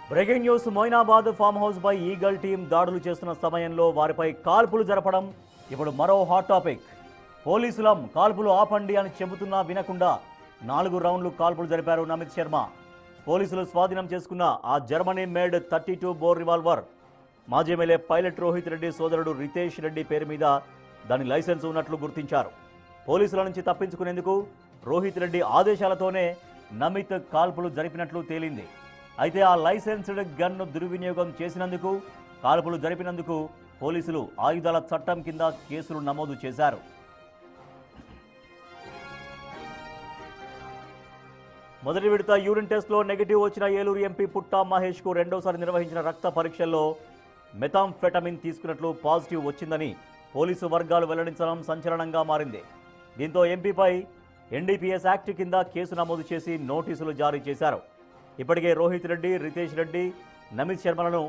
Breaking news Moinabad farm house పై eagle team దాడులు చేస్తున్న సమయంలో వారిపై కాల్పులు జరపడం ఇప్పుడు మరో హాట్ టాపిక్. పోలీసులం కాల్పులు ఆపండి అని చెబుతున్నా వినకుండా 4 రౌండ్లు కాల్పులు జరిపారు నమిత్ శర్మ. పోలీసులు స్వాధీనం చేసుకున్న ఆ జర్మనీ మేడ్ 32 బోర్ రివాల్వర్ మాజీ ఎమ్మెల్యే పైలట్ రోహిత్ రెడ్డి సోదరుడు రితేష్ రెడ్డి పేరు మీద దాని లైసెన్స్ ఉన్నట్లు గుర్తించారు. పోలీసుల నుంచి తప్పించుకునేందుకు రోహిత్ రెడ్డి ఆదేశాలతోనే నమిత్ కాల్పులు జరిపినట్లు తేలింది. అయితే ఆ లైసెన్స్డ్ గన్ను దుర్వినియోగం చేసినందుకు కాల్పులు జరిపినందుకు పోలీసులు ఆయుధాల చట్టం కింద కేసులు నమోదు చేశారు. మొదటి విడత యూరిన్ టెస్ట్లో నెగిటివ్ వచ్చిన ఏలూరు ఎంపీ పుట్టా మహేష్కు రెండోసారి నిర్వహించిన రక్త పరీక్షల్లో మెథాంఫెటమిన్ తీసుకున్నట్లు పాజిటివ్ వచ్చిందని పోలీసు వర్గాలు వెల్లడించడం సంచలనంగా మారింది. దీంతో ఎంపీపై ఎన్డీపీఎస్ యాక్ట్ కింద కేసు నమోదు చేసి నోటీసులు జారీ చేశారు. ఇప్పటికే రోహిత్ రెడ్డి, రితేష్ రెడ్డి, నమిత్ శర్మలను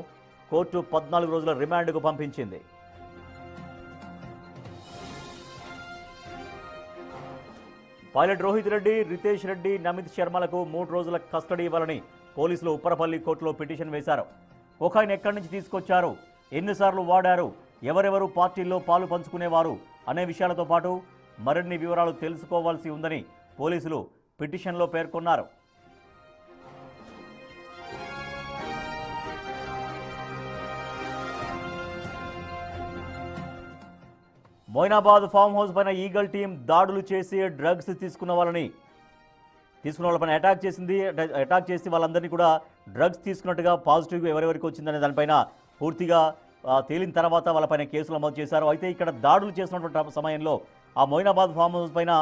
కోర్టు 14 రోజుల రిమాండ్కు పంపించింది. పైలట్ రోహిత్ రెడ్డి, రితేష్ రెడ్డి, నమిత్ శర్మలకు 3 రోజుల కస్టడీ ఇవ్వాలని పోలీసులు ఉప్పరపల్లి కోర్టులో పిటిషన్ వేశారు. కొకైన్ ఎక్కడి నుంచి తీసుకొచ్చారు, ఎన్నిసార్లు వాడారు, ఎవరెవరు పార్టీల్లో పాలు పంచుకునేవారు అనే విషయాలతో పాటు మరిన్ని వివరాలు తెలుసుకోవాల్సి ఉందని పోలీసులు పిటిషన్లో పేర్కొన్నారు. మొయినాబాద్ ఫామ్ హౌస్ పైన ఈగల్ టీం దాడులు చేసి డ్రగ్స్ తీసుకున్న వాళ్ళపైన అటాక్ చేసి వాళ్ళందరినీ కూడా డ్రగ్స్ తీసుకున్నట్టుగా పాజిటివ్ ఎవరెవరికి వచ్చిందనే దానిపైన పూర్తిగా తేలిన తర్వాత వాళ్ళపైన కేసులు నమోదు చేశారు. అయితే ఇక్కడ దాడులు చేసినటువంటి సమయంలో ఆ మొయినాబాద్ ఫామ్ హౌస్ పైన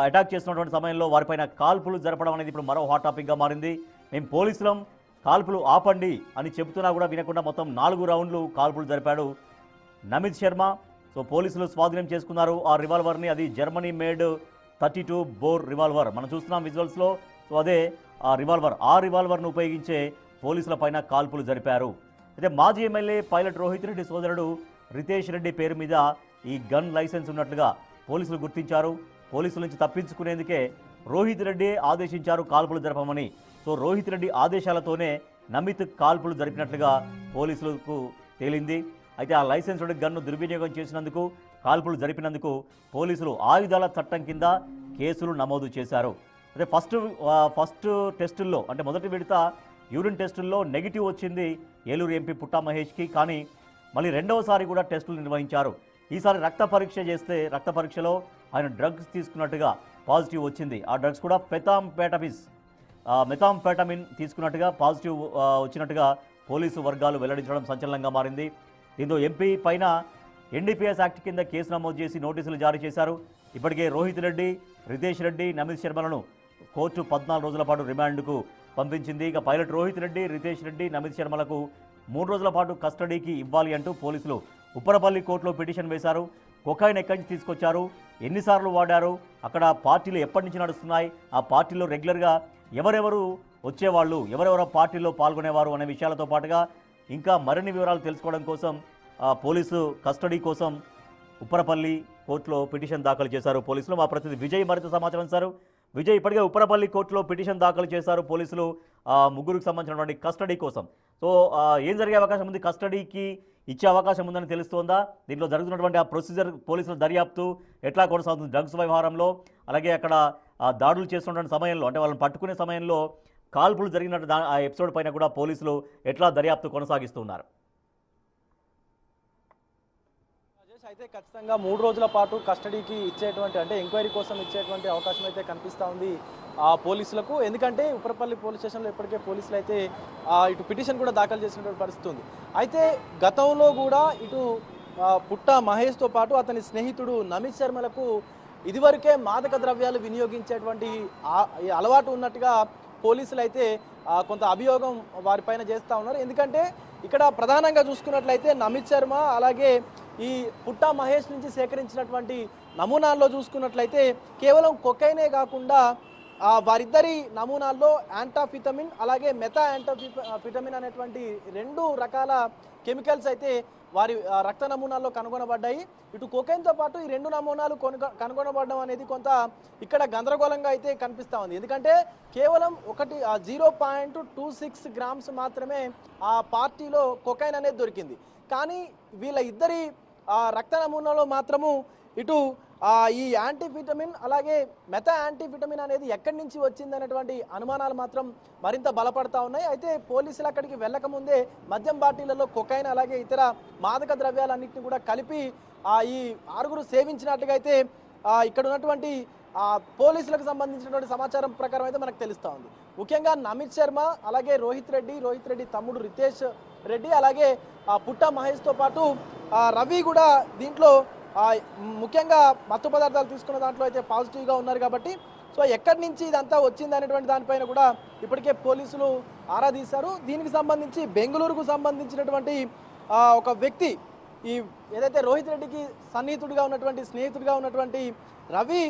అటాక్ చేసినటువంటి సమయంలో వారిపైన కాల్పులు జరపడం అనేది ఇప్పుడు మరో హాట్ టాపిక్గా మారింది. మేము పోలీసులం కాల్పులు ఆపండి అని చెబుతున్నా కూడా వినకుండా మొత్తం 4 రౌండ్లు కాల్పులు జరిపాడు నమిత్ శర్మ. సో పోలీసులు స్వాధీనం చేసుకున్నారు ఆ రివాల్వర్ని. అది జర్మనీ మేడ్ 32 బోర్ రివాల్వర్ మనం చూస్తున్నాం విజువల్స్లో. సో అదే ఆ రివాల్వర్ను ఉపయోగించే పోలీసుల పైన కాల్పులు జరిపారు. అయితే మాజీ ఎమ్మెల్యే పైలట్ రోహిత్ రెడ్డి సోదరుడు రితేష్ రెడ్డి పేరు మీద ఈ గన్ లైసెన్స్ ఉన్నట్లుగా పోలీసులు గుర్తించారు. పోలీసుల నుంచి తప్పించుకునేందుకే రోహిత్ రెడ్డి ఆదేశించారు కాల్పులు జరపమని. సో రోహిత్ రెడ్డి ఆదేశాలతోనే నమిత్ కాల్పులు జరిపినట్లుగా పోలీసులకు తేలింది. అయితే ఆ లైసెన్స్డ్ గన్ను దుర్వినియోగం చేసినందుకు కాల్పులు జరిపినందుకు పోలీసులు ఆయుధాల చట్టం కింద కేసులు నమోదు చేశారు. అయితే ఫస్ట్ టెస్టుల్లో అంటే మొదటి విడత యూరిన్ టెస్టుల్లో నెగిటివ్ వచ్చింది ఏలూరు ఎంపీ పుట్టా మహేష్కి. కానీ మళ్ళీ రెండవసారి కూడా టెస్టులు నిర్వహించారు. ఈసారి రక్త పరీక్ష చేస్తే రక్త పరీక్షలో ఆయన డ్రగ్స్ తీసుకున్నట్టుగా పాజిటివ్ వచ్చింది. ఆ డ్రగ్స్ కూడా మెథాంఫెటమిన్ తీసుకున్నట్టుగా పాజిటివ్ వచ్చినట్టుగా పోలీసు వర్గాలు వెల్లడించడం సంచలనంగా మారింది. దీంతో ఎంపీ పైన ఎన్డీపీఎస్ యాక్ట్ కింద కేసు నమోదు చేసి నోటీసులు జారీ చేశారు. ఇప్పటికే రోహిత్ రెడ్డి, రితేష్ రెడ్డి, నమిత్ శర్మలను కోర్టు 14 రోజుల పాటు రిమాండ్కు పంపించింది. ఇక పైలట్ రోహిత్ రెడ్డి, రితేష్ రెడ్డి, నమిత్ శర్మలకు 3 రోజుల పాటు కస్టడీకి ఇవ్వాలి అంటూ పోలీసులు ఉప్పరపల్లి కోర్టులో పిటిషన్ వేశారు. కొకైన్ ఎక్కడి నుంచి తీసుకొచ్చారు, ఎన్నిసార్లు వాడారు, అక్కడ పార్టీలు ఎప్పటి నుంచి నడుస్తున్నాయి, ఆ పార్టీలో రెగ్యులర్గా ఎవరెవరు వచ్చేవాళ్ళు, ఎవరెవరో పార్టీల్లో పాల్గొనేవారు అనే విషయాలతో పాటుగా ఇంకా మరిన్ని వివరాలు తెలుసుకోవడం కోసం పోలీసు కస్టడీ కోసం ఉప్పరపల్లి కోర్టులో పిటిషన్ దాఖలు చేశారు పోలీసులు. మా ప్రతినిధి విజయ్ మరింత సమాచారం ఇస్తారు. విజయ్, ఇప్పటికే ఉప్పరపల్లి కోర్టులో పిటిషన్ దాఖలు చేశారు పోలీసులు ముగ్గురికి సంబంధించినటువంటి కస్టడీ కోసం. సో ఏం జరిగే అవకాశం ఉంది, కస్టడీకి ఇచ్చే అవకాశం ఉందని తెలుస్తోందా? దీంట్లో జరుగుతున్నటువంటి ఆ ప్రొసీజర్, పోలీసుల దర్యాప్తు ఎట్లా కొనసాగుతుంది డ్రగ్స్ వ్యవహారంలో? అలాగే అక్కడ దాడులు చేస్తున్నటువంటి సమయంలో అంటే వాళ్ళని పట్టుకునే సమయంలో కాల్పులు జరిగినట్టు ఆ ఎపిసోడ్ పైన కూడా పోలీసులు ఎట్లా దర్యాప్తు కొనసాగిస్తున్నారు? అయితే ఖచ్చితంగా 3 రోజుల పాటు కస్టడీకి ఇచ్చేటువంటి అంటే ఎంక్వైరీ కోసం ఇచ్చేటువంటి అవకాశం అయితే కనిపిస్తూ ఉంది ఆ పోలీసులకు. ఎందుకంటే ఉప్పరపల్లి పోలీస్ స్టేషన్లో ఇప్పటికే పోలీసులు అయితే ఇటు పిటిషన్ కూడా దాఖలు చేసినటువంటి పరిస్థితి ఉంది. అయితే గతంలో కూడా ఇటు పుట్టా మహేష్తో పాటు అతని స్నేహితుడు నమిత్ శర్మలకు ఇదివరకే మాదక ద్రవ్యాలు వినియోగించేటువంటి అలవాటు ఉన్నట్టుగా పోలీసులు అయితే కొంత అభియోగం వారిపైన చేస్తూ ఉన్నారు. ఎందుకంటే ఇక్కడ ప్రధానంగా చూసుకున్నట్లయితే నమిత్ శర్మ అలాగే ఈ పుట్టా మహేష్ నుంచి సేకరించినటువంటి నమూనాల్లో చూసుకున్నట్లయితే కేవలం కొకైనే కాకుండా వారిద్దరి నమూనాల్లో యాంటాఫిటమిన్ అలాగే మెథా యాంటాఫిటమిన్ అనేటువంటి 2 రకాల కెమికల్స్ అయితే వారి రక్త నమూనాల్లో కనుగొనబడ్డాయి. ఇటు కోకైన్తో పాటు ఈ 2 నమూనాలు కనుగొనబడడం అనేది కొంత ఇక్కడ గందరగోళంగా అయితే కనిపిస్తూ ఉంది. ఎందుకంటే కేవలం 0.26 గ్రామ్స్ మాత్రమే ఆ పార్టీలో కొకైన్ అనేది దొరికింది. కానీ వీళ్ళ ఇద్దరి రక్త నమూనాలో మాత్రము ఇటు ఈ యాంటీవిటమిన్ అలాగే మెథా యాంటీవిటమిన్ అనేది ఎక్కడి నుంచి వచ్చింది అనేటువంటి అనుమానాలు మాత్రం మరింత బలపడతా ఉన్నాయి. అయితే పోలీసులు అక్కడికి వెళ్ళకముందే మద్యం బాటిళ్లలో కొకైన్ అలాగే ఇతర మాదక ద్రవ్యాలన్నింటినీ కూడా కలిపి ఈ 6 సేవించినట్టుగా అయితే ఇక్కడ ఉన్నటువంటి పోలీసులకు సంబంధించినటువంటి సమాచారం ప్రకారం అయితే మనకు తెలుస్తూ ఉంది. ముఖ్యంగా నమిత్ శర్మ అలాగే రోహిత్ రెడ్డి తమ్ముడు రితేష్ రెడ్డి అలాగే పుట్ట మహేష్తో పాటు రవి కూడా దీంట్లో ముఖ్యంగా మత్తు పదార్థాలు తీసుకున్న దాంట్లో అయితే పాజిటివ్గా ఉన్నారు. కాబట్టి సో ఎక్కడి నుంచి ఇదంతా వచ్చింది అనేటువంటి దానిపైన కూడా ఇప్పటికే పోలీసులు ఆరా తీశారు. దీనికి సంబంధించి బెంగళూరుకు సంబంధించినటువంటి ఒక వ్యక్తి ఈ ఏదైతే రోహిత్ రెడ్డికి స్నేహితుడిగా ఉన్నటువంటి రవి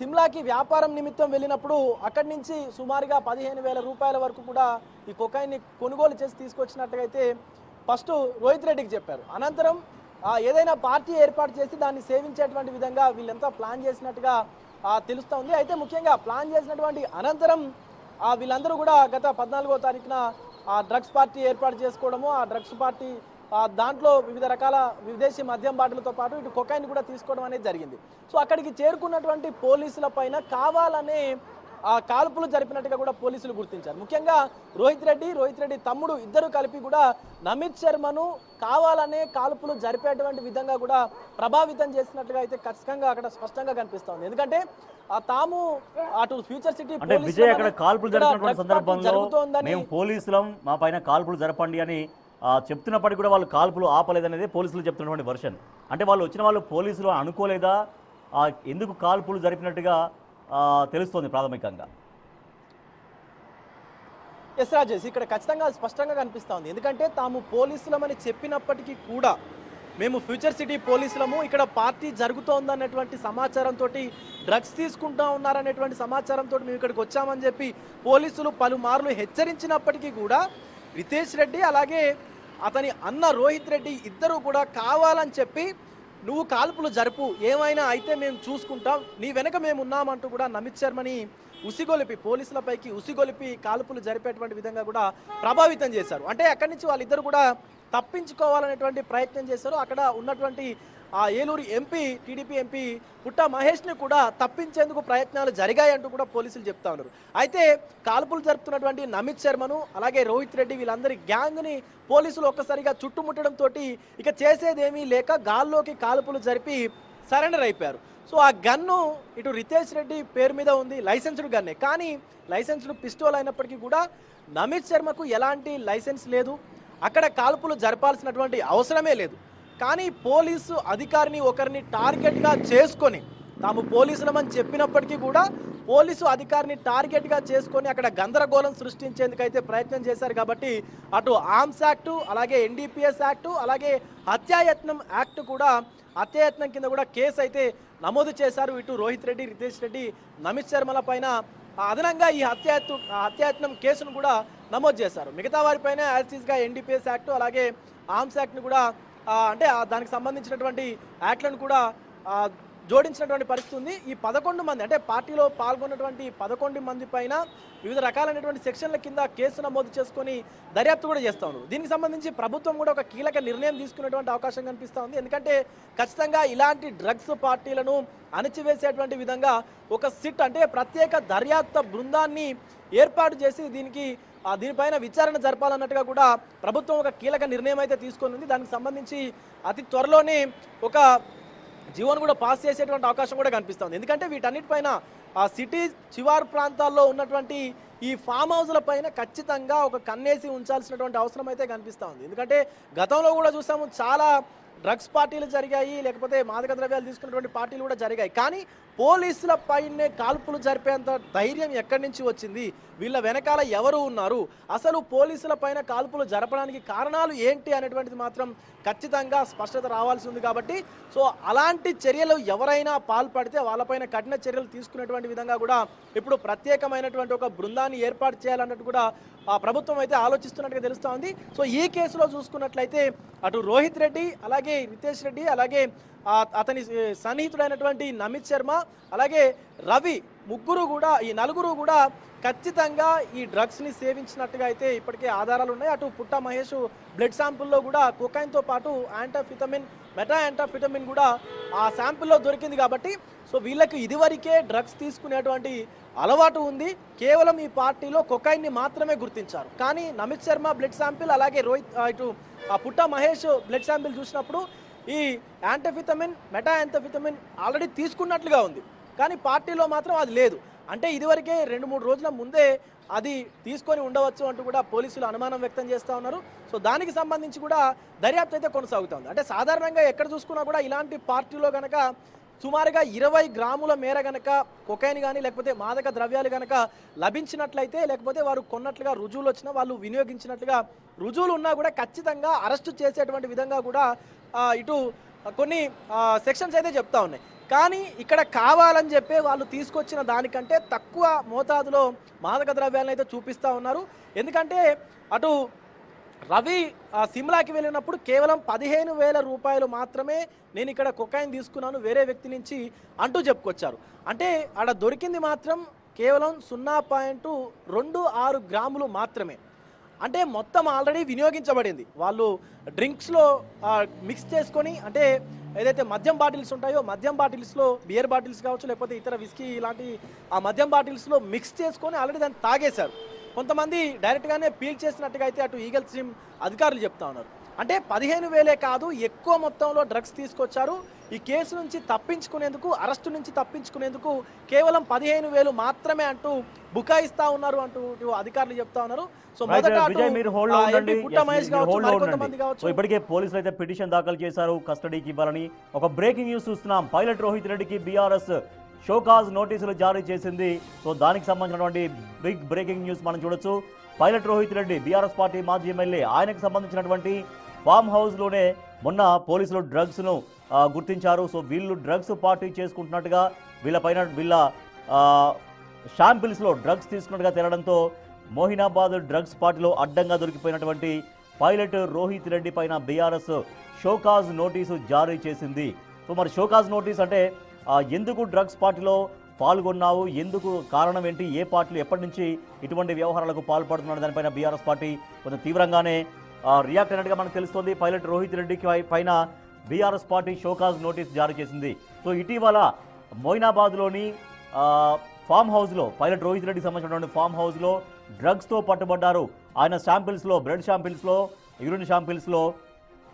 సిమ్లాకి వ్యాపారం నిమిత్తం వెళ్ళినప్పుడు అక్కడి నుంచి సుమారుగా 15,000 రూపాయల వరకు కూడా ఈ కొకైన్ని కొనుగోలు చేసి తీసుకొచ్చినట్టుగా అయితే ఫస్ట్ రోహిత్ రెడ్డికి చెప్పారు. అనంతరం ఏదైనా పార్టీ ఏర్పాటు చేసి దాన్ని సేవించేటువంటి విధంగా వీళ్ళంతా ప్లాన్ చేసినట్టుగా తెలుస్తూ ఉంది. అయితే ముఖ్యంగా ప్లాన్ చేసినటువంటి అనంతరం వీళ్ళందరూ కూడా గత 14వ తారీఖున డ్రగ్స్ పార్టీ ఏర్పాటు చేసుకోవడము, ఆ డ్రగ్స్ పార్టీ దాంట్లో వివిధ రకాల విదేశీ మద్యం బాటిలతో పాటు ఇటు కొకైన్ కూడా తీసుకోవడం అనేది జరిగింది. సో అక్కడికి చేరుకున్నటువంటి పోలీసుల పైన కావాలనే కాల్పులు జరిపినట్టుగా కూడా పోలీసులు గుర్తించారు. ముఖ్యంగా రోహిత్ రెడ్డి తమ్ముడు ఇద్దరు కలిపి కూడా నమిత్ శర్మను కావాలనే కాల్పులు జరిపేటువంటి విధంగా కూడా ప్రభావితం చేసినట్టుగా అయితే ఖచ్చితంగా అక్కడ స్పష్టంగా కనిపిస్తోంది. ఎందుకంటే తాము అటు ఫ్యూచర్ సిటీ విజయ్ అక్కడ కాల్పులు జరిపినటువంటి సందర్భంలో మేము పోలీసులం మా పైన కాల్పులు జరపండి అని చెప్తున్నప్పటికీ కూడా వాళ్ళు కాల్పులు ఆపలేదనేది పోలీసులు చెప్తున్నటువంటి వర్షన్. అంటే వాళ్ళు వచ్చిన వాళ్ళు పోలీసులు అనుకోలేదా, ఎందుకు కాల్పులు జరిపినట్టుగా తెలుస్తోంది ప్రాథమికంగా? ఎస్ రాజేష్, ఇక్కడ ఖచ్చితంగా స్పష్టంగా కనిపిస్తూ ఉంది. ఎందుకంటే తాము పోలీసులమని చెప్పినప్పటికీ కూడా మేము ఫ్యూచర్ సిటీ పోలీసులము, ఇక్కడ పార్టీ జరుగుతోందన్నటువంటి సమాచారంతో డ్రగ్స్ తీసుకుంటా ఉన్నారనేటువంటి సమాచారంతో మేము ఇక్కడికి వచ్చామని చెప్పి పోలీసులు పలుమార్లు హెచ్చరించినప్పటికీ కూడా రితేష్ రెడ్డి అలాగే అతని అన్న రోహిత్ రెడ్డి ఇద్దరు కూడా కావాలని చెప్పి నువ్వు కాల్పులు జరుపు, ఏమైనా అయితే మేము చూసుకుంటాం, నీ వెనక మేము ఉన్నామంటూ కూడా నమిత్ శర్మని పోలీసులపైకి ఉసిగొలిపి కాల్పులు జరిపేటువంటి విధంగా కూడా ప్రభావితం చేశారు. అంటే అక్కడి నుంచి వాళ్ళిద్దరు కూడా తప్పించుకోవాలనేటువంటి ప్రయత్నం చేశారు. అక్కడ ఉన్నటువంటి ఏలూరు టీడీపీ ఎంపీ పుట్ట మహేష్ని కూడా తప్పించేందుకు ప్రయత్నాలు జరిగాయంటూ కూడా పోలీసులు చెప్తా ఉన్నారు. అయితే కాల్పులు జరుపుతున్నటువంటి నమిత్ శర్మను అలాగే రోహిత్ రెడ్డి వీళ్ళందరి గ్యాంగ్ని పోలీసులు ఒక్కసారిగా చుట్టుముట్టడంతో ఇక చేసేదేమీ లేక గాల్లోకి కాల్పులు జరిపి సరెండర్ అయిపోయారు. సో ఆ గన్ను ఇటు రితేష్ రెడ్డి పేరు మీద ఉంది, లైసెన్స్డ్ గన్నే. కానీ లైసెన్స్డ్ పిస్టోల్ అయినప్పటికీ కూడా నమిత్ శర్మకు ఎలాంటి లైసెన్స్ లేదు, అక్కడ కాల్పులు జరపాల్సినటువంటి అవసరమే లేదు. కానీ పోలీసు అధికారిని ఒకరిని టార్గెట్గా చేసుకొని తాము పోలీసులమని చెప్పినప్పటికీ కూడా పోలీసు అధికారిని టార్గెట్గా చేసుకొని అక్కడ గందరగోళం సృష్టించేందుకైతే ప్రయత్నం చేశారు. కాబట్టి అటు ఆర్మ్స్ యాక్టు అలాగే ఎన్డీపీఎస్ యాక్టు అలాగే హత్యాయత్నం యాక్ట్ కూడా హత్యాయత్నం కింద కూడా కేసు అయితే నమోదు చేశారు. ఇటు రోహిత్ రెడ్డి రితేష్ రెడ్డి నమిత్ శర్మల పైన అదనంగా ఈ హత్యాయత్నం కేసును కూడా నమోదు చేశారు. మిగతా వారిపైన యాజ్టీస్గా ఎన్డీపీఎస్ యాక్టు అలాగే ఆర్మ్స్ యాక్ట్ను కూడా అంటే దానికి సంబంధించినటువంటి యాక్ట్లను కూడా జోడించినటువంటి పరిస్థితి ఉంది. ఈ 11 మంది అంటే పార్టీలో పాల్గొన్నటువంటి 11 మంది పైన వివిధ రకాలైనటువంటి సెక్షన్ల కింద కేసు నమోదు చేసుకొని దర్యాప్తు కూడా చేస్తూ ఉన్నారు. దీనికి సంబంధించి ప్రభుత్వం కూడా ఒక కీలక నిర్ణయం తీసుకునేటువంటి అవకాశం కనిపిస్తూ ఉంది. ఎందుకంటే ఖచ్చితంగా ఇలాంటి డ్రగ్స్ పార్టీలను అణచివేసేటువంటి విధంగా ఒక సిట్ అంటే ప్రత్యేక దర్యాప్తు బృందాన్ని ఏర్పాటు చేసి దీనిపైన విచారణ జరపాలన్నట్టుగా కూడా ప్రభుత్వం ఒక కీలక నిర్ణయం అయితే తీసుకొని ఉంది. దానికి సంబంధించి అతి త్వరలోనే ఒక జీవోను కూడా పాస్ చేసేటువంటి అవకాశం కూడా కనిపిస్తుంది. ఎందుకంటే వీటన్నిటిపైన సిటీ శివారు ప్రాంతాల్లో ఉన్నటువంటి ఈ ఫామ్ హౌస్ల పైన ఖచ్చితంగా ఒక కన్నేసి ఉంచాల్సినటువంటి అవసరం అయితే కనిపిస్తూ ఉంది. ఎందుకంటే గతంలో కూడా చూసాము చాలా డ్రగ్స్ పార్టీలు జరిగాయి, లేకపోతే మాదక ద్రవ్యాలు తీసుకున్నటువంటి పార్టీలు కూడా జరిగాయి. కానీ పోలీసుల పైనే కాల్పులు జరిపేంత ధైర్యం ఎక్కడి నుంచి వచ్చింది, వీళ్ళ వెనకాల ఎవరు ఉన్నారు, అసలు పోలీసుల పైన కాల్పులు జరపడానికి కారణాలు ఏంటి అనేటువంటిది మాత్రం ఖచ్చితంగా స్పష్టత రావాల్సి ఉంది. కాబట్టి సో అలాంటి చర్యలు ఎవరైనా పాల్పడితే వాళ్ళపైన కఠిన చర్యలు తీసుకునేటువంటి విధంగా కూడా ఇప్పుడు ప్రత్యేకమైనటువంటి ఒక బృందాన్ని ఏర్పాటు చేయాలన్నట్టు కూడా ప్రభుత్వం అయితే ఆలోచిస్తున్నట్టుగా తెలుస్తూ ఉంది. సో ఈ కేసులో చూసుకున్నట్లయితే అటు రోహిత్ రెడ్డి, అలాగే రితేష్ రెడ్డి, అలాగే అతని సన్నిహితుడైనటువంటి నమిత్ శర్మ, అలాగే రవి, ఈ నలుగురు కూడా ఖచ్చితంగా ఈ డ్రగ్స్ని సేవించినట్టుగా అయితే ఇప్పటికే ఆధారాలు ఉన్నాయి. అటు పుట్ట మహేష్ బ్లడ్ శాంపుల్లో కూడా కొకైన్తో పాటు యాంటాఫిటమిన్, మెటా యాంటాఫిటమిన్ కూడా ఆ శాంపుల్లో దొరికింది. కాబట్టి సో వీళ్ళకి ఇదివరకే డ్రగ్స్ తీసుకునేటువంటి అలవాటు ఉంది. కేవలం ఈ పార్టీలో కొకైన్ని మాత్రమే గుర్తించారు. కానీ నమిత్ శర్మ బ్లడ్ శాంపిల్, అలాగే ఇటు పుట్ట మహేష్ బ్లడ్ శాంపిల్ చూసినప్పుడు ఈ యాంటాఫిటమిన్, మెటా యాంటాఫిటమిన్ ఆల్రెడీ తీసుకున్నట్లుగా ఉంది. కానీ పార్టీలో మాత్రం అది లేదు. అంటే ఇదివరకే 2-3 రోజుల ముందే అది తీసుకొని ఉండవచ్చు అంటూ కూడా పోలీసులు అనుమానం వ్యక్తం చేస్తూ ఉన్నారు. సో దానికి సంబంధించి కూడా దర్యాప్తు అయితే కొనసాగుతుంది. అంటే సాధారణంగా ఎక్కడ చూసుకున్నా కూడా ఇలాంటి పార్టీలో కనుక సుమారుగా 20 గ్రాముల మేర గనక కొకైన్ కానీ లేకపోతే మాదక ద్రవ్యాలు కనుక లభించినట్లయితే, లేకపోతే వారు కొన్నట్లుగా రుజువులు వచ్చినా, వాళ్ళు వినియోగించినట్లుగా రుజువులు ఉన్నా కూడా ఖచ్చితంగా అరెస్టు చేసేటువంటి విధంగా కూడా ఇటు కొన్ని సెక్షన్స్ అయితే చెప్తా ఉన్నాయి. కానీ ఇక్కడ కావాలని చెప్పి వాళ్ళు తీసుకొచ్చిన దానికంటే తక్కువ మోతాదులో మాదక ద్రవ్యాలను అయితే చూపిస్తూ ఉన్నారు. ఎందుకంటే అటు రవి సిమ్లాకి వెళ్ళినప్పుడు కేవలం 15,000 రూపాయలు మాత్రమే నేను ఇక్కడ కొకైన్ తీసుకున్నాను వేరే వ్యక్తి నుంచి అంటూ చెప్పుకొచ్చారు. అంటే ఆడ దొరికింది మాత్రం కేవలం 0.26 గ్రాములు మాత్రమే. అంటే మొత్తం ఆల్రెడీ వినియోగించబడింది. వాళ్ళు డ్రింక్స్లో మిక్స్ చేసుకొని, అంటే ఏదైతే మద్యం బాటిల్స్ ఉంటాయో మద్యం బాటిల్స్లో బియర్ బాటిల్స్ కావచ్చు, లేకపోతే ఇతర విస్కీ ఇలాంటి ఆ మద్యం బాటిల్స్లో మిక్స్ చేసుకొని ఆల్రెడీ దాన్ని తాగేశారు. కొంతమంది డైరెక్ట్గానే పీల్ చేసినట్టుగా అయితే అటు ఈగల్ స్ట్రీమ్ అధికారులు చెప్తా ఉన్నారు. అంటే 15,000 కాదు, ఎక్కువ మొత్తంలో డ్రగ్స్ తీసుకొచ్చారు. ఈ కేసు నుంచి తప్పించుకునేందుకు, అరెస్టు నుంచి తప్పించుకునేందుకు కేవలం 15,000 మాత్రమే అంటూ బుకాయిస్తా ఉన్నారు అంటూ అధికారులు చెప్తా ఉన్నారు. సో ఇప్పటికే పోలీసులు అయితే పిటిషన్ దాఖలు చేశారు కస్టడీకి ఇవ్వాలని. ఒక బ్రేకింగ్ న్యూస్ చూస్తున్నాం. పైలట్ రోహిత్ రెడ్డికి బీఆర్ఎస్ షోకాజ్ నోటీసులు జారీ చేసింది. సో దానికి సంబంధించినటువంటి బిగ్ బ్రేకింగ్ న్యూస్ మనం చూడొచ్చు. Pilot Rohit Reddy BRS party మాజీ ఎమ్మెల్యే, ఆయనకు సంబంధించినటువంటి ఫామ్ హౌస్లోనే మొన్న పోలీసులు డ్రగ్స్ను గుర్తించారు. సో వీళ్ళు డ్రగ్స్ పార్టీ చేసుకుంటున్నట్టుగా వీళ్ళ షాంపిల్స్లో డ్రగ్స్ తీసుకున్నట్టుగా తేలడంతో మోహినాబాద్ డ్రగ్స్ పార్టీలో అడ్డంగా దొరికిపోయినటువంటి పైలట్ రోహిత్ రెడ్డి పైన బీఆర్ఎస్ షోకాజ్ నోటీసు జారీ చేసింది. సో మరి షోకాజ్ నోటీస్ అంటే ఎందుకు డ్రగ్స్ పార్టీలో పాల్గొన్నావు, ఎందుకు, కారణం ఏంటి, ఏ పార్టీలు ఎప్పటి నుంచి ఇటువంటి వ్యవహారాలకు పాల్పడుతున్నాడు దానిపైన బీఆర్ఎస్ పార్టీ కొంచెం తీవ్రంగానే రియాక్ట్ అయినట్టుగా మనకు తెలుస్తోంది. పైలట్ రోహిత్ రెడ్డికి పైన బీఆర్ఎస్ పార్టీ షోకాజ్ నోటీస్ జారీ చేసింది. సో ఇటీవల మోయినాబాద్లోని ఫామ్ హౌస్లో పైలట్ రోహిత్ రెడ్డికి సంబంధించినటువంటి ఫామ్ హౌస్లో డ్రగ్స్తో పట్టుబడ్డారు. ఆయన శాంపిల్స్లో, బ్లడ్ శాంపిల్స్లో, యూరిన్ శాంపిల్స్లో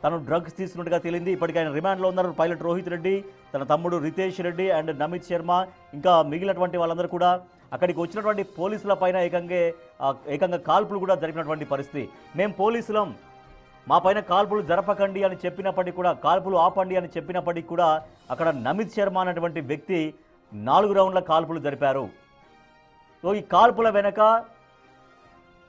తను డ్రగ్స్ తీసుకున్నట్టుగా తేలింది. ఇప్పటికీ ఆయన రిమాండ్లో ఉన్నారు. పైలట్ రోహిత్ రెడ్డి, తన తమ్ముడు రితేష్ రెడ్డి అండ్ నమిత్ శర్మ, ఇంకా మిగిలినటువంటి వాళ్ళందరూ కూడా అక్కడికి వచ్చినటువంటి పోలీసుల పైన ఏకంగా కాల్పులు కూడా జరిపినటువంటి పరిస్థితి. మేము పోలీసులం, మా పైన కాల్పులు జరపకండి అని చెప్పినప్పటికీ కూడా, కాల్పులు ఆపండి అని చెప్పినప్పటికీ కూడా అక్కడ నమిత్ శర్మ అనేటువంటి వ్యక్తి 4 రౌండ్ల కాల్పులు జరిపారు. సో ఈ కాల్పుల వెనక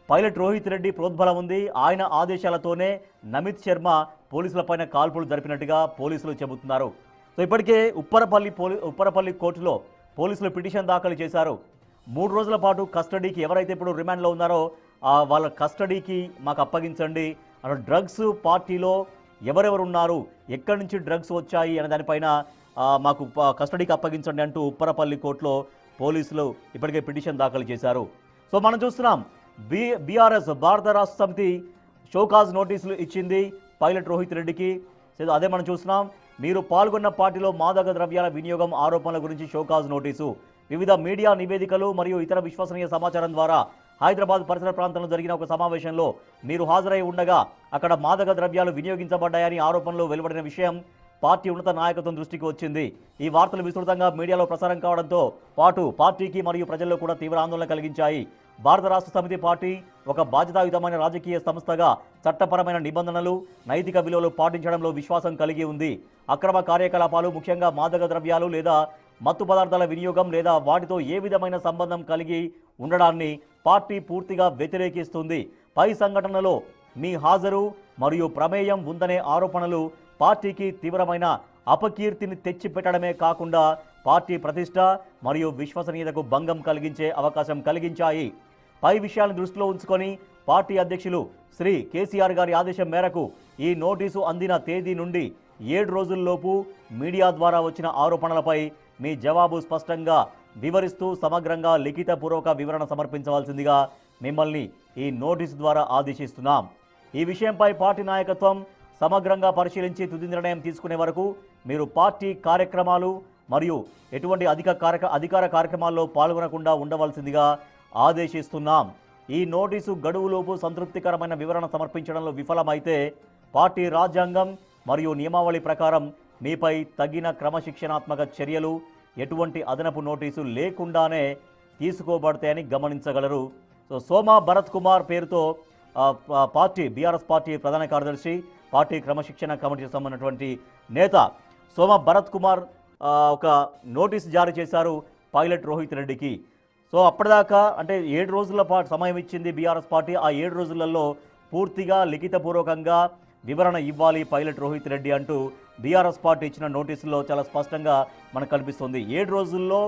పైలట్ రోహిత్ రెడ్డి ప్రోద్బలం ఉంది. ఆయన ఆదేశాలతోనే నమిత్ శర్మ పోలీసుల పైన కాల్పులు జరిపినట్టుగా పోలీసులు చెబుతున్నారు. సో ఇప్పటికే ఉప్పరపల్లి కోర్టులో పోలీసులు పిటిషన్ దాఖలు చేశారు. 3 రోజుల పాటు కస్టడీకి, ఎవరైతే ఇప్పుడు రిమాండ్లో ఉన్నారో వాళ్ళ కస్టడీకి మాకు అప్పగించండి, డ్రగ్స్ పార్టీలో ఎవరెవరు ఉన్నారు, ఎక్కడి నుంచి డ్రగ్స్ వచ్చాయి అనే దానిపైన మాకు కస్టడీకి అప్పగించండి అంటూ ఉప్పరపల్లి కోర్టులో పోలీసులు ఇప్పటికే పిటిషన్ దాఖలు చేశారు. సో మనం చూస్తున్నాం, బీఆర్ఎస్ భారత రాష్ట్ర సమితి షోకాజ్ నోటీసులు ఇచ్చింది పైలట్ రోహిత్ రెడ్డికి. అదే మనం చూస్తున్నాం, మీరు పాల్గొన్న పార్టీలో మాదక ద్రవ్యాల వినియోగం ఆరోపణల గురించి షోకాజ్ నోటీసు. వివిధ మీడియా నివేదికలు మరియు ఇతర విశ్వసనీయ సమాచారం ద్వారా హైదరాబాద్ పరిసర ప్రాంతంలో జరిగిన ఒక సమావేశంలో మీరు హాజరై ఉండగా అక్కడ మాదక ద్రవ్యాలు వినియోగించబడ్డాయని ఆరోపణలు వెలువడిన విషయం పార్టీ ఉన్నత నాయకత్వం దృష్టికి వచ్చింది. ఈ వార్తలు విస్తృతంగా మీడియాలో ప్రసారం కావడంతో పాటు పార్టీకి మరియు ప్రజల్లో కూడా తీవ్ర ఆందోళన కలిగించాయి. భారత రాష్ట్ర సమితి పార్టీ ఒక బాధ్యతాయుతమైన రాజకీయ సంస్థగా చట్టపరమైన నిబంధనలు, నైతిక విలువలు పాటించడంలో విశ్వాసం కలిగి ఉంది. అక్రమ కార్యకలాపాలు, ముఖ్యంగా మాదక ద్రవ్యాలు లేదా మత్తు పదార్థాల వినియోగం లేదా వాటితో ఏ విధమైన సంబంధం కలిగి ఉండడాన్ని పార్టీ పూర్తిగా వ్యతిరేకిస్తుంది. పై సంఘటనలో మీ హాజరు మరియు ప్రమేయం ఉందనే ఆరోపణలు పార్టీకి తీవ్రమైన అపకీర్తిని తెచ్చిపెట్టడమే కాకుండా పార్టీ ప్రతిష్ట మరియు విశ్వసనీయతకు భంగం కలిగించే అవకాశం కలిగించాయి. పై విషయాలను దృష్టిలో ఉంచుకొని పార్టీ అధ్యక్షులు శ్రీ కేసీఆర్ గారి ఆదేశం మేరకు ఈ నోటీసు అందిన తేదీ నుండి 7 రోజుల్లోపు మీడియా ద్వారా వచ్చిన ఆరోపణలపై మీ జవాబు స్పష్టంగా వివరిస్తూ సమగ్రంగా లిఖితపూర్వక వివరణ సమర్పించవలసిందిగా మిమ్మల్ని ఈ నోటీసు ద్వారా ఆదేశిస్తున్నాం. ఈ విషయంపై పార్టీ నాయకత్వం సమగ్రంగా పరిశీలించి తుది నిర్ణయం తీసుకునే వరకు మీరు పార్టీ కార్యక్రమాలు మరియు ఎటువంటి అధికార కార్యక్రమాల్లో పాల్గొనకుండా ఉండవలసిందిగా ఆదేశిస్తున్నాం. ఈ నోటీసు గడువులోపు సంతృప్తికరమైన వివరణ సమర్పించడంలో విఫలమైతే పార్టీ రాజ్యాంగం మరియు నియమావళి ప్రకారం మీపై తగిన క్రమశిక్షణాత్మక చర్యలు ఎటువంటి అదనపు నోటీసు లేకుండానే తీసుకోబడతాయని గమనించగలరు. సో సోమ భరత్ కుమార్ పేరుతో బీఆర్ఎస్ పార్టీ ప్రధాన కార్యదర్శి, పార్టీ క్రమశిక్షణ కమిటీకి సంబంధించినటువంటి నేత సోమ భరత్ కుమార్ ఒక నోటీసు జారీ చేశారు పైలట్ రోహిత్ రెడ్డికి. సో అప్పటిదాకా అంటే 7 రోజుల పాటు సమయం ఇచ్చింది బీఆర్ఎస్ పార్టీ. ఆ 7 రోజులలో పూర్తిగా లిఖితపూర్వకంగా వివరణ ఇవ్వాలి పైలట్ రోహిత్ రెడ్డి అంటూ బీఆర్ఎస్ పార్టీ ఇచ్చిన నోటీసుల్లో చాలా స్పష్టంగా మనకు కనిపిస్తుంది. 7 రోజుల్లో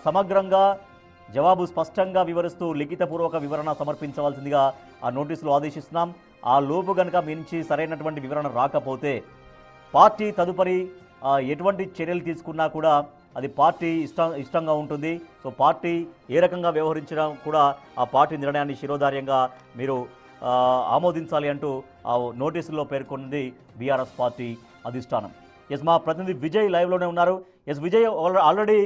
సమగ్రంగా జవాబు స్పష్టంగా వివరిస్తూ లిఖితపూర్వక వివరణ సమర్పించవలసిందిగా ఆ నోటీసులు ఆదేశిస్తున్నాం. ఆ లోపు కనుక మీ నుంచి సరైనటువంటి వివరణ రాకపోతే పార్టీ తదుపరి ఎటువంటి చర్యలు తీసుకున్నా కూడా అది పార్టీ ఇష్టంగా ఉంటుంది. సో పార్టీ ఏ రకంగా వ్యవహరించడం కూడా ఆ పార్టీ నిర్ణయాన్ని శిరోధార్యంగా మీరు ఆమోదించాలి అంటూ ఆ నోటీసుల్లో పేర్కొన్నది బీఆర్ఎస్ పార్టీ అధిష్టానం. ఎస్, మా ప్రతినిధి విజయ్ లైవ్లోనే ఉన్నారు. Yes Vijay, already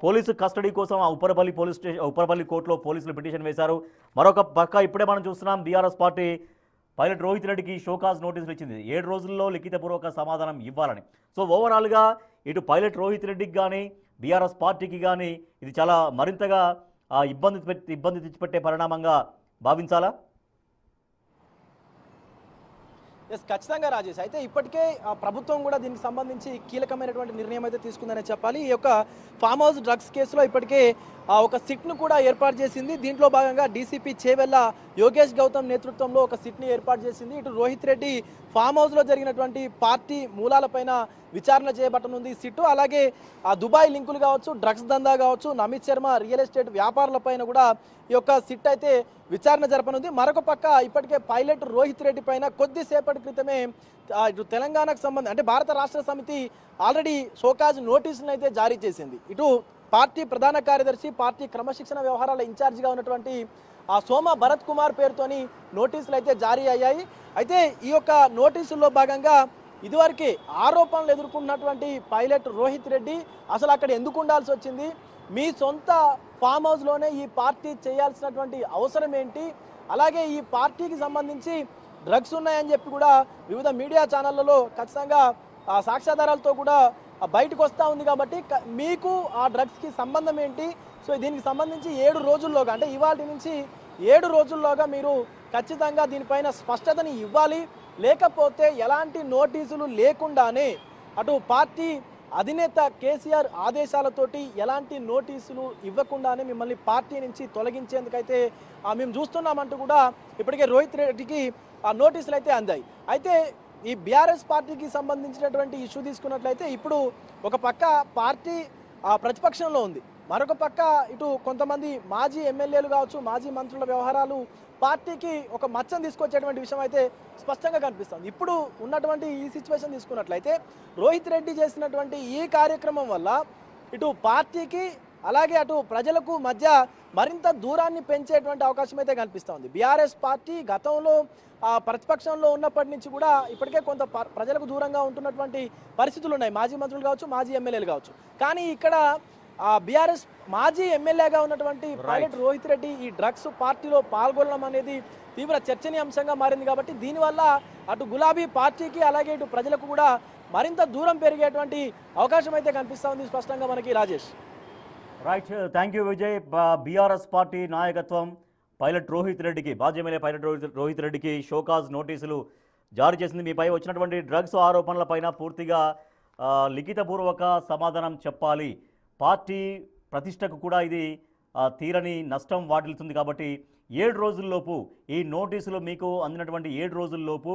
police custody కోసం ఆ ఉప్పరపల్లి కోర్టులో పోలీసులు పిటిషన్ వేశారు. మరొక పక్క ఇప్పుడే మనం చూస్తున్నాం బీఆర్ఎస్ పార్టీ పైలట్ రోహిత్ రెడ్డికి షోకాజ్ నోటీసులు ఇచ్చింది 7 రోజుల్లో లిఖితపూర్వక సమాధానం ఇవ్వాలని. సో ఓవరాల్గా ఇటు పైలట్ రోహిత్ రెడ్డికి కానీ బీఆర్ఎస్ పార్టీకి కానీ ఇది చాలా మరింతగా ఇబ్బంది తెచ్చిపెట్టే పరిణామంగా భావించాలా? ఎస్, ఖచ్చితంగా రాజేష్. అయితే ఇప్పటికే ప్రభుత్వం కూడా దీనికి సంబంధించి కీలకమైనటువంటి నిర్ణయం అయితే తీసుకుందనే చెప్పాలి. ఈ యొక్క ఫామ్ హౌస్ డ్రగ్స్ కేసులో ఇప్పటికే ఒక సిట్ను కూడా ఏర్పాటు చేసింది. దీంట్లో భాగంగా డీసీపీ చేవెళ్ళ యోగేష్ గౌతమ్ నేతృత్వంలో ఒక సిట్ని ఏర్పాటు చేసింది. ఇటు రోహిత్ రెడ్డి ఫామ్ హౌస్లో జరిగినటువంటి పార్టీ మూలాలపైన విచారణ చేయబట్టనుంది సిట్టు. అలాగే ఆ దుబాయ్ లింకులు కావచ్చు, డ్రగ్స్ దందా కావచ్చు, నమిత్ శర్మ రియల్ ఎస్టేట్ వ్యాపారులపైన కూడా ఈ యొక్క సిట్ అయితే విచారణ జరపనుంది. మరొక పక్క ఇప్పటికే పైలట్ రోహిత్ రెడ్డి పైన కొద్దిసేపటి క్రితమే ఇటు తెలంగాణకు సంబంధించి అంటే భారత రాష్ట్ర సమితి ఆల్రెడీ షోకాజ్ నోటీసులను అయితే జారీ చేసింది. ఇటు పార్టీ ప్రధాన కార్యదర్శి, పార్టీ క్రమశిక్షణ వ్యవహారాల ఇన్ఛార్జిగా ఉన్నటువంటి సోమ భరత్ కుమార్ పేరుతోని నోటీసులు అయితే జారీ అయ్యాయి. అయితే ఈ యొక్క నోటీసుల్లో భాగంగా ఇదివరకే ఆరోపణలు ఎదుర్కొన్నటువంటి పైలట్ రోహిత్ రెడ్డి అసలు అక్కడ ఎందుకు ఉండాల్సి వచ్చింది, మీ సొంత ఫామ్ హౌస్లోనే ఈ పార్టీ చేయాల్సినటువంటి అవసరం ఏంటి, అలాగే ఈ పార్టీకి సంబంధించి డ్రగ్స్ ఉన్నాయని చెప్పి కూడా వివిధ మీడియా ఛానళ్లలో ఖచ్చితంగా సాక్ష్యాధారాలతో కూడా బయటకు వస్తూ ఉంది. కాబట్టి మీకు ఆ డ్రగ్స్కి సంబంధం ఏంటి, సో దీనికి సంబంధించి 7 రోజుల్లోగా అంటే ఇవాళ నుంచి 7 రోజుల్లోగా మీరు ఖచ్చితంగా దీనిపైన స్పష్టతని ఇవ్వాలి. లేకపోతే ఎలాంటి నోటీసులు లేకుండానే అటు పార్టీ అధినేత కేసీఆర్ ఆదేశాలతోటి ఎలాంటి నోటీసులు ఇవ్వకుండానే మిమ్మల్ని పార్టీ నుంచి తొలగించేందుకైతే మేము చూస్తున్నామంటూ కూడా ఇప్పటికే రోహిత్ రెడ్డికి ఆ నోటీసులు అయితే అందాయి. అయితే ఈ బీఆర్ఎస్ పార్టీకి సంబంధించినటువంటి ఇష్యూ తీసుకున్నట్లయితే ఇప్పుడు ఒక పక్క పార్టీ ప్రతిపక్షంలో ఉంది, మరొక పక్క ఇటు కొంతమంది మాజీ ఎమ్మెల్యేలు కావచ్చు, మాజీ మంత్రుల వ్యవహారాలు పార్టీకి ఒక మచ్చను తీసుకొచ్చేటువంటి విషయం అయితే స్పష్టంగా కనిపిస్తుంది. ఇప్పుడు ఉన్నటువంటి ఈ సిచ్యువేషన్ తీసుకున్నట్లయితే రోహిత్ రెడ్డి చేసినటువంటి ఈ కార్యక్రమం వల్ల ఇటు పార్టీకి అలాగే అటు ప్రజలకు మధ్య మరింత దూరాన్ని పెంచేటువంటి అవకాశం అయితే కనిపిస్తుంది. బీఆర్ఎస్ పార్టీ గతంలో ప్రతిపక్షంలో ఉన్నప్పటి నుంచి కూడా ఇప్పటికే కొంత ప్రజలకు దూరంగా ఉంటున్నటువంటి పరిస్థితులు ఉన్నాయి, మాజీ మంత్రులు కావచ్చు, మాజీ ఎమ్మెల్యేలు కావచ్చు. కానీ ఇక్కడ బీఆర్ఎస్ మాజీ ఎమ్మెల్యేగా ఉన్నటువంటి పైలట్ రోహిత్ రెడ్డి ఈ డ్రగ్స్ పార్టీలో పాల్గొనడం అనేది తీవ్ర చర్చనీయాంశంగా మారింది. కాబట్టి దీనివల్ల అటు గులాబీ పార్టీకి అలాగే ఇటు ప్రజలకు కూడా మరింత దూరం పెరిగేటువంటి అవకాశం అయితే కనిపిస్తూ ఉంది స్పష్టంగా మనకి. Rajesh, right, thank you Vijay. BRS party నాయకత్వం పైలట్ రోహిత్ రెడ్డికి, మాజీ ఎమ్మెల్యే పైలట్ రోహిత్ రెడ్డికి షోకాజ్ నోటీసులు జారీ చేసింది. మీపై వచ్చినటువంటి డ్రగ్స్ ఆరోపణలపైన పూర్తిగా లిఖితపూర్వక సమాధానం చెప్పాలి. పార్టీ ప్రతిష్టకు కూడా ఇది తీరని నష్టం వాటిల్లుతుంది. కాబట్టి 7 రోజుల్లోపు ఈ నోటీసులు మీకు అందినటువంటి 7 రోజుల్లోపు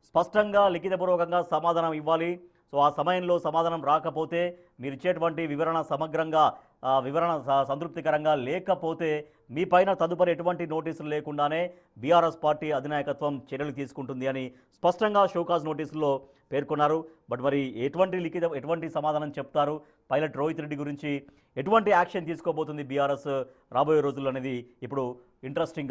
స్పష్టంగా లిఖితపూర్వకంగా సమాధానం ఇవ్వాలి. సో ఆ సమయంలో సమాధానం రాకపోతే మీరు ఇచ్చేటువంటి వివరణ సమగ్రంగా వివరణ సంతృప్తికరంగా లేకపోతే మీ పైన తదుపరి ఎటువంటి నోటీసులు లేకుండానే బీఆర్ఎస్ పార్టీ అధినాయకత్వం చర్యలు తీసుకుంటుంది అని స్పష్టంగా షోకాజ్ నోటీసుల్లో పేర్కొన్నారు. బట్ మరి ఎటువంటి సమాధానం చెప్తారు, పైలట్ రోహిత్ రెడ్డి గురించి ఎటువంటి యాక్షన్ తీసుకోబోతుంది బీఆర్ఎస్ రాబోయే రోజుల్లో అనేది ఇప్పుడు ఇంట్రెస్టింగ్.